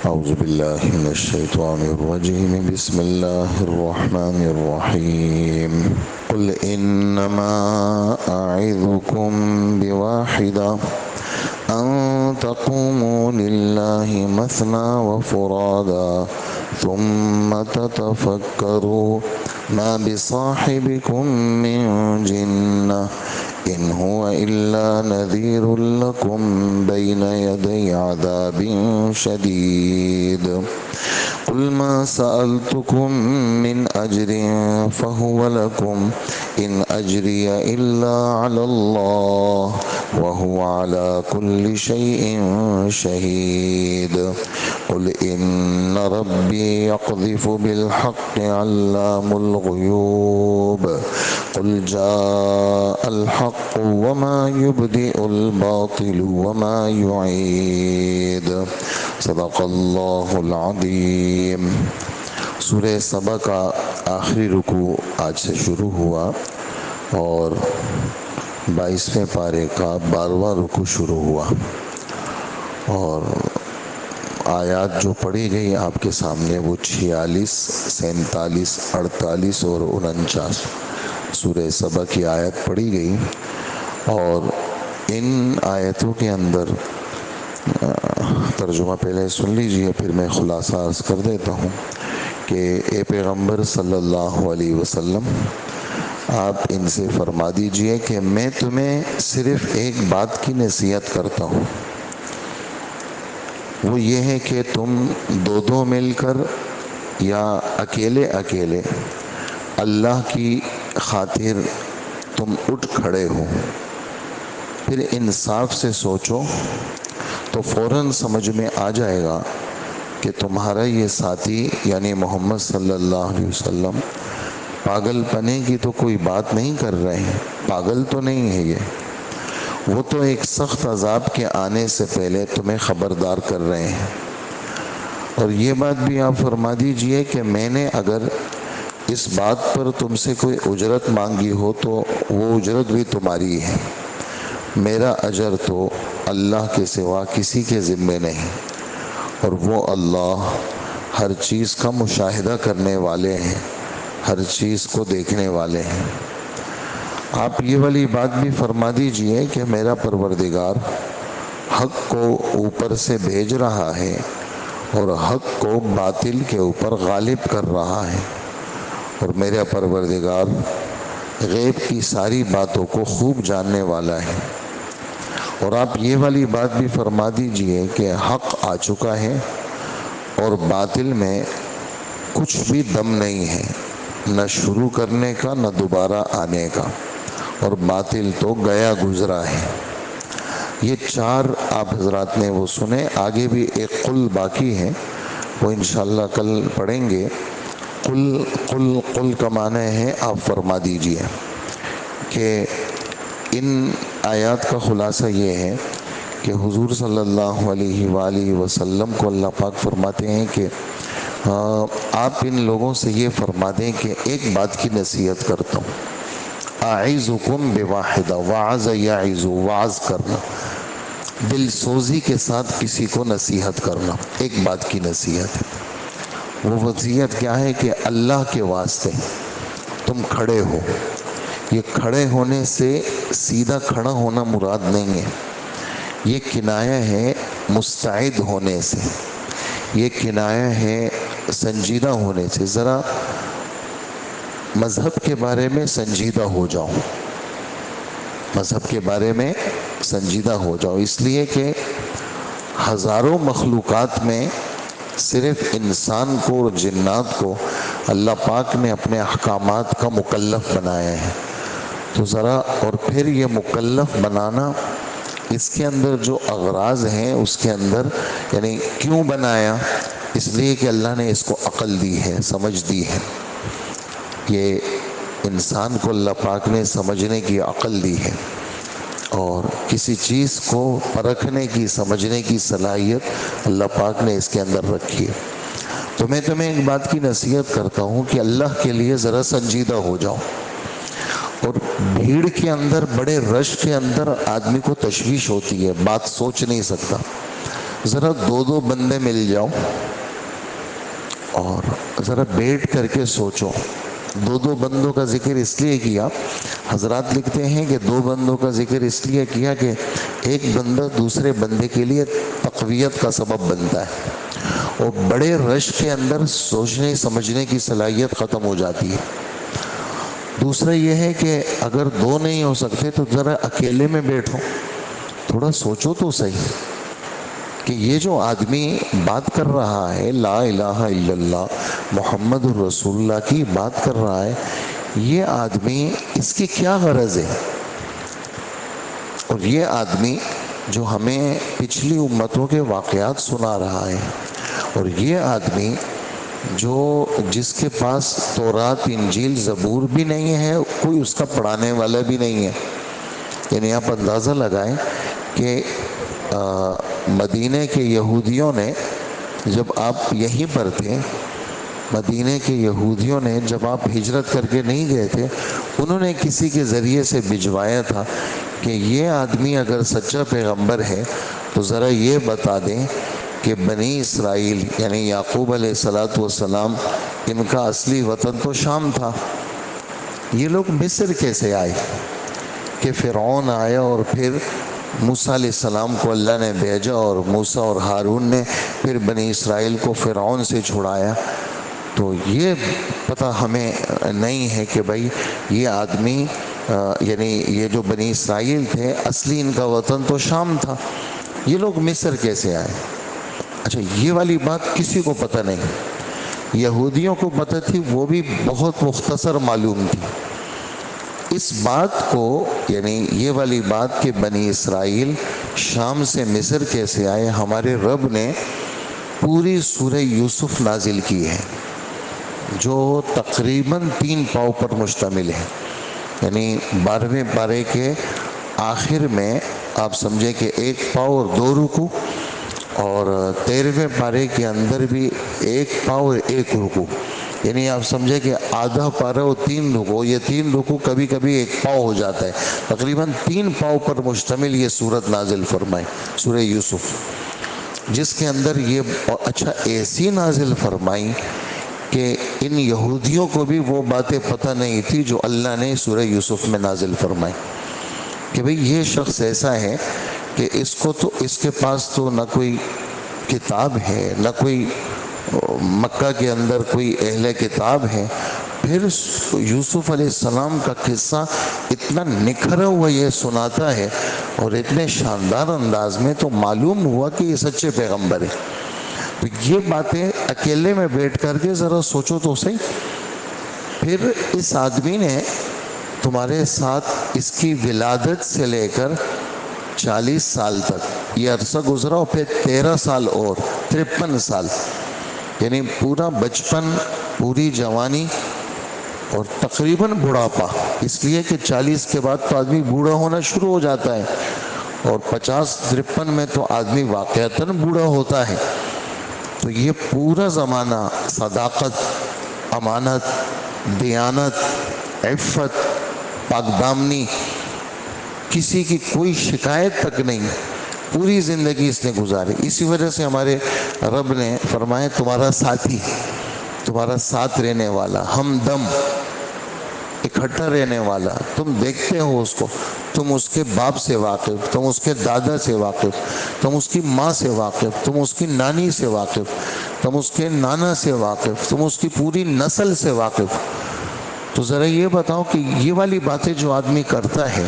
أعوذ بالله من الشيطان الرجيم بسم الله الرحمن الرحيم قل إنما أعظكم بواحدة أن تقوموا لله مثنى وفرادا ثم تتفكروا ما بصاحبكم من جنة إن هو إلا نذير لكم بين يدي عذاب شديد قل ما سألتكم من أجر فهو لكم إن أجري إلا على الله وهو على كل شيء شهيد قل إن ربي يقذف بالحق علام الغيوب قل جاء الحق وما يبدئ الباطل وما يعيد صدق اللہ العظیم۔ سورہ سبا کا آخری رکوع آج سے شروع ہوا اور 22ویں پارے کا 12واں رکوع شروع ہوا، اور آیات جو پڑھی گئی آپ کے سامنے وہ 46، 47، 48 اور 49 سورہ سبا کی آیت پڑھی گئی، اور ان آیتوں کے اندر ترجمہ پہلے سن لیجئے، پھر میں خلاصہ عرض کر دیتا ہوں کہ اے پیغمبر صلی اللہ علیہ وسلم، آپ ان سے فرما دیجئے کہ میں تمہیں صرف ایک بات کی نصیحت کرتا ہوں، وہ یہ ہے کہ تم دو مل کر یا اکیلے اکیلے اللہ کی خاطر تم اٹھ کھڑے ہو، پھر انصاف سے سوچو تو فوراً سمجھ میں آ جائے گا کہ تمہارا یہ ساتھی یعنی محمد صلی اللہ علیہ وسلم پاگل پنے کی تو کوئی بات نہیں کر رہے ہیں، پاگل تو نہیں ہے یہ، وہ تو ایک سخت عذاب کے آنے سے پہلے تمہیں خبردار کر رہے ہیں۔ اور یہ بات بھی آپ فرما دیجئے کہ میں نے اگر اس بات پر تم سے کوئی اجرت مانگی ہو تو وہ اجرت بھی تمہاری ہے، میرا اجر تو اللہ کے سوا کسی کے ذمے نہیں، اور وہ اللہ ہر چیز کا مشاہدہ کرنے والے ہیں، ہر چیز کو دیکھنے والے ہیں۔ آپ یہ والی بات بھی فرما دیجئے کہ میرا پروردگار حق کو اوپر سے بھیج رہا ہے اور حق کو باطل کے اوپر غالب کر رہا ہے، اور میرا پروردگار غیب کی ساری باتوں کو خوب جاننے والا ہے۔ اور آپ یہ والی بات بھی فرما دیجئے کہ حق آ چکا ہے اور باطل میں کچھ بھی دم نہیں ہے، نہ شروع کرنے کا نہ دوبارہ آنے کا، اور باطل تو گیا گزرا ہے۔ یہ 4 آپ حضرات نے وہ سنے، آگے بھی ایک قل باقی ہے، وہ انشاءاللہ کل پڑھیں گے۔ قل قل قل کا معنی ہے آپ فرما دیجئے کہ ان آیات کا خلاصہ یہ ہے کہ حضور صلی اللہ علیہ وآلہ وسلم کو اللہ پاک فرماتے ہیں کہ آپ ان لوگوں سے یہ فرما دیں کہ ایک بات کی نصیحت کرتا ہوں، اعظکم بواحدہ، وعظ یعظ، وعظ کرنا، دل سوزی کے ساتھ کسی کو نصیحت کرنا، ایک بات کی نصیحت ہے۔ وہ وصیت کیا ہے کہ اللہ کے واسطے تم کھڑے ہو۔ یہ کھڑے ہونے سے سیدھا کھڑا ہونا مراد نہیں ہے، یہ کنایہ ہے مستعد ہونے سے، یہ کنایہ ہے سنجیدہ ہونے سے۔ ذرا مذہب کے بارے میں سنجیدہ ہو جاؤ، مذہب کے بارے میں سنجیدہ ہو جاؤ، اس لیے کہ ہزاروں مخلوقات میں صرف انسان کو اور جنات کو اللہ پاک نے اپنے احکامات کا مکلف بنایا ہے، تو ذرا، اور پھر یہ مکلف بنانا، اس کے اندر جو اغراض ہیں اس کے اندر، یعنی کیوں بنایا؟ اس لیے کہ اللہ نے اس کو عقل دی ہے، سمجھ دی ہے، یہ انسان کو اللہ پاک نے سمجھنے کی عقل دی ہے، اور کسی چیز کو پرکھنے کی، سمجھنے کی صلاحیت اللہ پاک نے اس کے اندر رکھی ہے۔ تو میں تمہیں ایک بات کی نصیحت کرتا ہوں کہ اللہ کے لیے ذرا سنجیدہ ہو جاؤ، اور بھیڑ کے اندر، بڑے رش کے اندر آدمی کو تشویش ہوتی ہے، بات سوچ نہیں سکتا، ذرا دو دو بندے مل جاؤ اور ذرا بیٹھ کر کے سوچو. دو دو بندوں کا ذکر اس لیے کیا، حضرات لکھتے ہیں کہ دو بندوں کا ذکر اس لیے کیا کہ ایک بندہ دوسرے بندے کے لیے تقویت کا سبب بنتا ہے، اور بڑے رش کے اندر سوچنے سمجھنے کی صلاحیت ختم ہو جاتی ہے. دوسرا یہ ہے کہ اگر دو نہیں ہو سکتے تو ذرا اکیلے میں بیٹھو، تھوڑا سوچو تو صحیح کہ یہ جو آدمی بات کر رہا ہے لا الہ الا اللہ محمد الرسول اللہ کی بات کر رہا ہے، یہ آدمی اس کی کیا غرض ہے؟ اور یہ آدمی جو ہمیں پچھلی امتوں کے واقعات سنا رہا ہے، اور یہ آدمی جس کے پاس تورات انجیل زبور بھی نہیں ہے، کوئی اس کا پڑھانے والا بھی نہیں ہے. یعنی آپ اندازہ لگائیں کہ مدینے کے یہودیوں نے جب آپ یہیں پر تھے، مدینے کے یہودیوں نے جب آپ ہجرت کر کے نہیں گئے تھے، انہوں نے کسی کے ذریعے سے بھجوایا تھا کہ یہ آدمی اگر سچا پیغمبر ہے تو ذرا یہ بتا دیں کہ بنی اسرائیل یعنی یعقوب علیہ الصلوۃ والسلام ان کا اصلی وطن تو شام تھا، یہ لوگ مصر کیسے آئے؟ کہ فرعون آیا اور پھر موسیٰ علیہ السلام کو اللہ نے بھیجا، اور موسیٰ اور ہارون نے پھر بنی اسرائیل کو فرعون سے چھڑایا. تو یہ پتہ ہمیں نہیں ہے کہ بھائی یہ آدمی یعنی یہ جو بنی اسرائیل تھے اصلی ان کا وطن تو شام تھا، یہ لوگ مصر کیسے آئے؟ اچھا، یہ والی بات کسی کو پتہ نہیں. یہودیوں کو پتہ تھی، وہ بھی بہت مختصر معلوم تھی. اس بات کو یعنی یہ والی بات کہ بنی اسرائیل شام سے مصر کیسے آئے، ہمارے رب نے پوری سورہ یوسف نازل کی ہے جو تقریباً 3 پاؤں پر مشتمل ہے. یعنی 12ویں پارے کے آخر میں آپ سمجھیں کہ 1 پاؤں اور 2 رکوع، اور 13ویں پارے کے اندر بھی 1 پاؤں اور 1 رکوع. یعنی آپ سمجھے کہ آدھا پارہ اور 3 رکوع، یہ 3 رکوع کبھی کبھی 1 پاؤں ہو جاتا ہے. تقریباً 3 پاؤں پر مشتمل یہ سورت نازل فرمائی، سورہ یوسف، جس کے اندر یہ اچھا ایسی نازل فرمائی کہ ان یہودیوں کو بھی وہ باتیں پتہ نہیں تھی جو اللہ نے سورہ یوسف میں نازل فرمائی، کہ بھئی یہ شخص ایسا ہے کہ اس کے پاس تو نہ کوئی کتاب ہے، نہ کوئی مکہ کے اندر کوئی اہل کتاب ہے. پھر یوسف علیہ السلام کا قصہ اتنا نکھرا ہوا یہ سناتا ہے اور اتنے شاندار انداز میں، تو معلوم ہوا کہ یہ سچے پیغمبر ہے. تو یہ باتیں اکیلے میں بیٹھ کر کے ذرا سوچو تو صحیح. پھر اس آدمی نے تمہارے ساتھ اس کی ولادت سے لے کر 40 سال تک یہ عرصہ گزرا، اور پھر 13 سال اور 53 سال، یعنی پورا بچپن، پوری جوانی اور تقریباً بڑھاپا. اس لیے کہ 40 کے بعد تو آدمی بوڑھا ہونا شروع ہو جاتا ہے، اور 50-53 میں تو آدمی واقعتاً بوڑھا ہوتا ہے. تو یہ پورا زمانہ صداقت، امانت، دیانت، عفت، پاکدامنی، کسی کی کوئی شکایت تک نہیں، پوری زندگی اس نے گزاری. اسی وجہ سے ہمارے رب نے فرمایا تمہارا ساتھی، تمہارا ساتھ رہنے والا، ہمدم، اکٹھا رہنے والا. تم دیکھتے ہو اس کو، تم اس کے باپ سے واقف، تم اس کے دادا سے واقف، تم اس کی ماں سے واقف، تم اس کی نانی سے واقف، تم اس کے نانا سے واقف، تم اس کی پوری نسل سے واقف. تو ذرا یہ بتاؤ کہ یہ والی باتیں جو آدمی کرتا ہے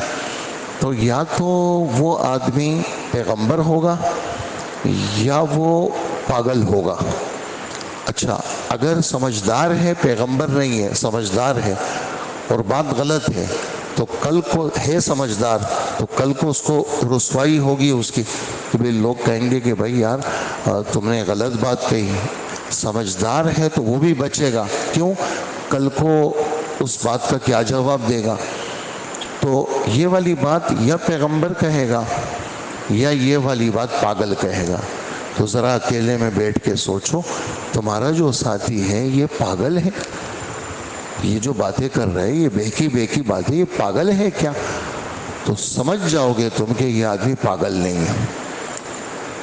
تو یا تو وہ آدمی پیغمبر ہوگا یا وہ پاگل ہوگا. اچھا، اگر سمجھدار ہے، پیغمبر نہیں ہے، سمجھدار ہے اور بات غلط ہے، تو کل کو ہے سمجھدار تو کل کو اس کو رسوائی ہوگی اس کی، کہ بھئی لوگ کہیں گے کہ بھئی یار تم نے غلط بات کہی. سمجھدار ہے تو وہ بھی بچے گا، کیوں؟ کل کو اس بات کا کیا جواب دے گا. تو یہ والی بات یا پیغمبر کہے گا یا یہ والی بات پاگل کہے گا. تو ذرا اکیلے میں بیٹھ کے سوچو، تمہارا جو ساتھی ہے یہ پاگل ہے؟ یہ جو باتیں کر رہے ہیں یہ بہکی باتیں، یہ پاگل ہے کیا؟ تو سمجھ جاؤ گے تم کہ یہ آدمی پاگل نہیں ہے.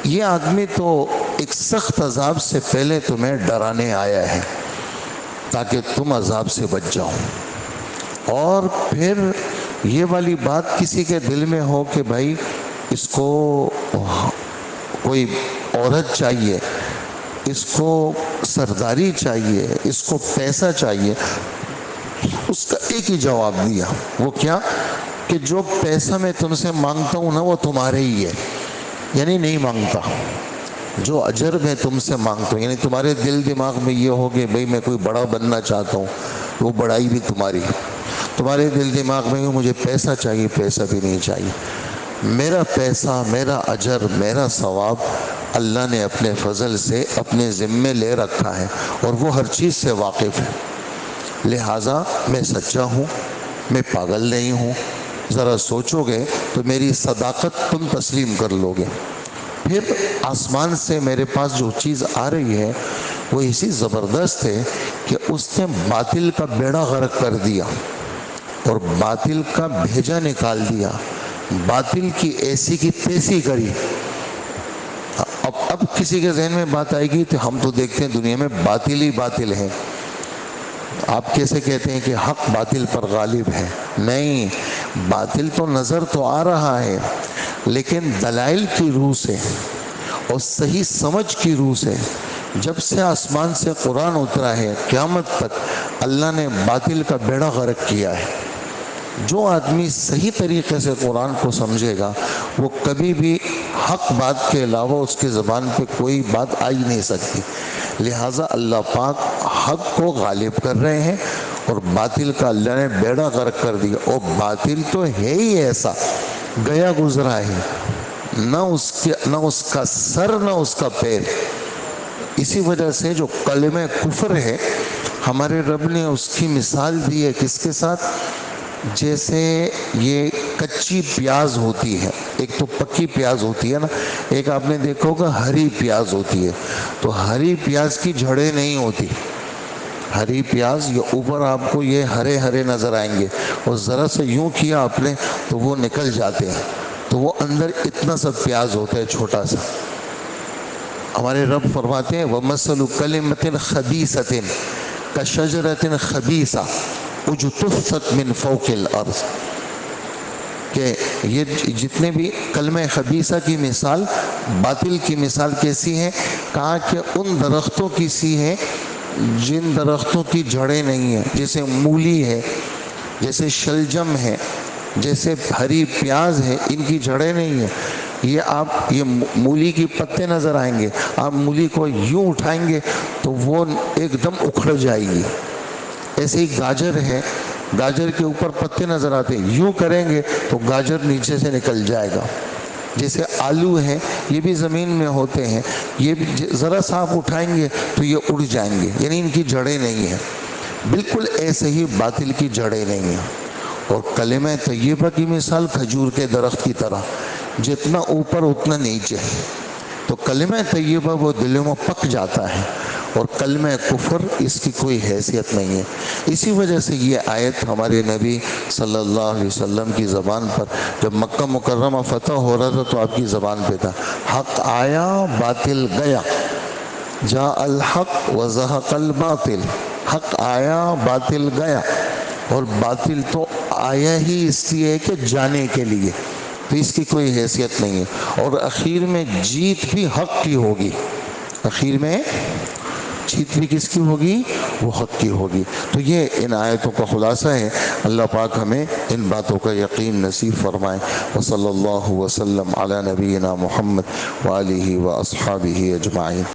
یہ آدمی تو ایک سخت عذاب سے پہلے تمہیں ڈرانے آیا ہے تاکہ تم عذاب سے بچ جاؤ، اور پھر یہ والی بات کسی کے دل میں ہو کہ بھائی اس کو کوئی عورت چاہیے، اس کو سرداری چاہیے، اس کو پیسہ چاہیے، اس کا ایک ہی جواب دیا، وہ کیا کہ جو پیسہ میں تم سے مانگتا ہوں نا وہ تمہارے ہی ہے، یعنی نہیں مانگتا۔ جو اجر میں تم سے مانگتا ہوں، یعنی تمہارے دل دماغ میں یہ ہو کہ بھئی میں کوئی بڑا بننا چاہتا ہوں، وہ بڑائی بھی تمہاری۔ تمہارے دل دماغ میں مجھے پیسہ چاہیے، پیسہ بھی نہیں چاہیے۔ میرا پیسہ، میرا اجر، میرا ثواب اللہ نے اپنے فضل سے اپنے ذمے لے رکھا ہے، اور وہ ہر چیز سے واقف ہے، لہٰذا میں سچا ہوں، میں پاگل نہیں ہوں۔ ذرا سوچو گے تو میری صداقت تم تسلیم کر لو گے۔ پھر آسمان سے میرے پاس جو چیز آ رہی ہے وہ اسی زبردست ہے کہ اس نے باطل کا بیڑا غرق کر دیا اور باطل کا بھیجا نکال دیا، باطل کی ایسی کی تیسی کری۔ اب کسی کے ذہن میں بات آئے گی تو ہم تو دیکھتے ہیں دنیا میں باطل ہی باطل ہے، آپ کیسے کہتے ہیں کہ حق باطل پر غالب ہے؟ نہیں، باطل تو نظر تو آ رہا ہے، لیکن دلائل کی روح سے اور صحیح سمجھ کی روح سے جب سے آسمان سے قرآن اترا ہے قیامت تک اللہ نے باطل کا بیڑا غرق کیا ہے۔ جو آدمی صحیح طریقے سے قرآن کو سمجھے گا وہ کبھی بھی حق بات کے علاوہ اس کی زبان پہ کوئی بات آ ہی نہیں سکتی۔ لہٰذا اللہ پاک حق کو غالب کر رہے ہیں اور باطل کا اللہ نے بیڑا غرق کر دیا، اور باطل تو ہے ہی ایسا گیا گزرا ہے، نہ اس کا سر نہ اس کا پیر۔ اسی وجہ سے جو کلمہ کفر ہے ہمارے رب نے اس کی مثال دی ہے کس کے ساتھ؟ جیسے یہ کچی پیاز ہوتی ہے، ایک تو پکی پیاز ہوتی ہے نا، ایک آپ نے دیکھا ہوگا ہری پیاز ہوتی ہے۔ تو ہری پیاز کی جڑیں نہیں ہوتی، ہری پیاز یہ اوپر آپ کو یہ ہرے ہرے نظر آئیں گے، اور ذرا سے یوں کیا آپ نے تو وہ نکل جاتے ہیں، تو وہ اندر اتنا سا پیاز ہوتا ہے چھوٹا سا۔ ہمارے رب فرماتے ہیں وَمَثَلُ كَلِمَةٍ خَبِيثَةٍ كَشَجَرَةٍ خَبِيثَةٍ اجتثت من فوق الارض، کہ یہ جتنے بھی کلمہ خبیثہ کی مثال، باطل کی مثال کیسی ہے؟ کہا کہ ان درختوں کی سی ہے جن درختوں کی جڑیں نہیں ہیں، جیسے مولی ہے، جیسے شلجم ہے، جیسے ہری پیاز ہے، ان کی جڑیں نہیں ہیں۔ یہ مولی کی پتے نظر آئیں گے، آپ مولی کو یوں اٹھائیں گے تو وہ ایک دم اکھڑ جائے گی۔ ایسے ہی گاجر ہے، گاجر کے اوپر پتے نظر آتے ہیں، یوں کریں گے تو گاجر نیچے سے نکل جائے گا۔ جیسے آلو ہیں، یہ بھی زمین میں ہوتے ہیں، یہ بھی ذرا سا آپ اٹھائیں گے تو یہ اڑ جائیں گے، یعنی ان کی جڑیں نہیں ہیں۔ بالکل ایسے ہی باطل کی جڑیں نہیں ہیں۔ اور کلمہ طیبہ کی مثال کھجور کے درخت کی طرح، جتنا اوپر اتنا نیچے۔ تو کلمہ طیبہ وہ دلوں میں پک جاتا ہے، اور کلمہ کفر اس کی کوئی حیثیت نہیں ہے۔ اسی وجہ سے یہ آیت ہمارے نبی صلی اللہ علیہ وسلم کی زبان پر جب مکہ مکرمہ فتح ہو رہا تھا تو آپ کی زبان پہ تھا، حق آیا باطل گیا، جاء الحق وزہق الباطل، حق آیا باطل گیا، اور باطل تو آیا ہی اس لیے کہ جانے کے لیے، تو اس کی کوئی حیثیت نہیں ہے۔ اور اخیر میں جیت بھی حق کی ہوگی، اخیر میں جیت بھی کس کی ہوگی؟ وہ حق کی ہوگی۔ تو یہ ان آیتوں کا خلاصہ ہے۔ اللہ پاک ہمیں ان باتوں کا یقین نصیب فرمائے۔ وصلی اللہ وسلم علی نبینا محمد وآلہ واصحابہ اجمعین۔